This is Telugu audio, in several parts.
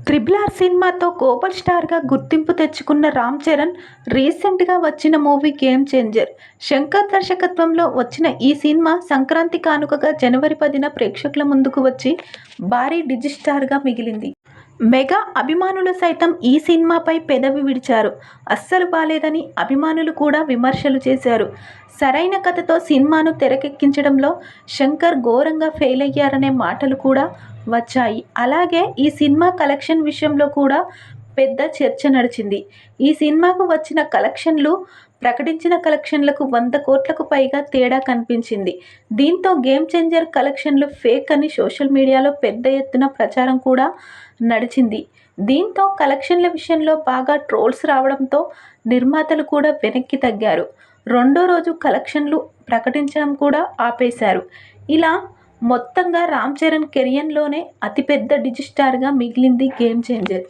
ట్రిపుల్ ఆర్ సినిమాతో గ్లోబల్ స్టార్గా గుర్తింపు తెచ్చుకున్న రామ్ చరణ్ రీసెంట్గా వచ్చిన మూవీ గేమ్ చేంజర్. శంకర్ దర్శకత్వంలో వచ్చిన ఈ సినిమా సంక్రాంతి కానుకగా జనవరి 10న ప్రేక్షకుల ముందుకు వచ్చి భారీ డిజిస్టార్గా మిగిలింది. మెగా అభిమానులు సైతం ఈ సినిమాపై పెదవి విడిచారు. అస్సలు బాలేదని అభిమానులు కూడా విమర్శలు చేశారు. సరైన కథతో సినిమాను తెరకెక్కించడంలో శంకర్ ఘోరంగా ఫెయిల్ అయ్యారనే మాటలు కూడా వచ్చాయి. అలాగే ఈ సినిమా కలెక్షన్ విషయంలో కూడా పెద్ద చర్చ నడిచింది. ఈ సినిమాకు వచ్చిన కలెక్షన్లు ప్రకటించిన కలెక్షన్లకు 100 కోట్లకు పైగా తేడా కనిపించింది. దీంతో గేమ్ చేంజర్ కలెక్షన్లు ఫేక్ అని సోషల్ మీడియాలో పెద్ద ఎత్తున ప్రచారం కూడా నడిచింది. దీంతో కలెక్షన్ల విషయంలో బాగా ట్రోల్స్ రావడంతో నిర్మాతలు కూడా వెనక్కి తగ్గారు. రెండో రోజు కలెక్షన్లు ప్రకటించడం కూడా ఆపేశారు. ఇలా మొత్తంగా రామ్ చరణ్ కెరియర్లోనే అతిపెద్ద డిజిస్టార్గా మిగిలింది గేమ్ చేంజర్.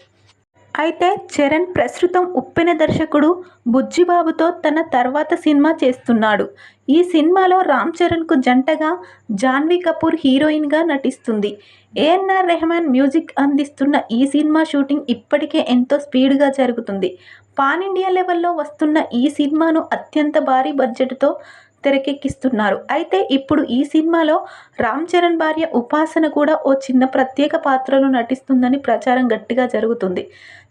అయితే చరణ్ ప్రస్తుతం ఉప్పెన దర్శకుడు బుచ్చిబాబుతో తన తర్వాత సినిమా చేస్తున్నాడు. ఈ సినిమాలో రామ్ చరణ్కు జంటగా జాన్వీ కపూర్ హీరోయిన్గా నటిస్తుంది. ఏఎన్నార్ రెహమాన్ మ్యూజిక్ అందిస్తున్న ఈ సినిమా షూటింగ్ ఇప్పటికే ఎంతో స్పీడ్గా జరుగుతుంది. పాన్ ఇండియా లెవెల్లో వస్తున్న ఈ సినిమాను అత్యంత భారీ బడ్జెట్తో తెరకెక్కిస్తున్నారు. అయితే ఇప్పుడు ఈ సినిమాలో రామ్ చరణ్ భార్య ఉపాసన కూడా ఓ చిన్న ప్రత్యేక పాత్రలో నటిస్తుందని ప్రచారం గట్టిగా జరుగుతుంది.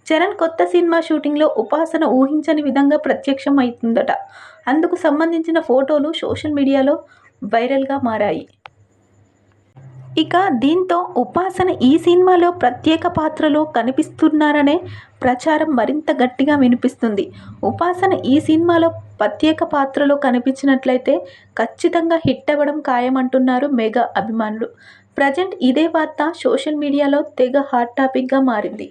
చరణ్ కొత్త సినిమా షూటింగ్లో ఉపాసన ఊహించని విధంగా ప్రత్యక్షం అవుతుందట. అందుకు సంబంధించిన ఫోటోలు సోషల్ మీడియాలో వైరల్గా మారాయి. ఇక దీంతో ఉపాసన ఈ సినిమాలో ప్రత్యేక పాత్రలో కనిపిస్తున్నారనే ప్రచారం మరింత గట్టిగా వినిపిస్తుంది. ఉపాసన ఈ సినిమాలో ప్రత్యేక పాత్రలో కనిపించినట్లయితే ఖచ్చితంగా హిట్ అవ్వడం ఖాయమంటున్నారు మెగా అభిమానులు. ప్రజెంట్ ఇదే వార్త సోషల్ మీడియాలో తెగ హాట్ టాపిక్గా మారింది.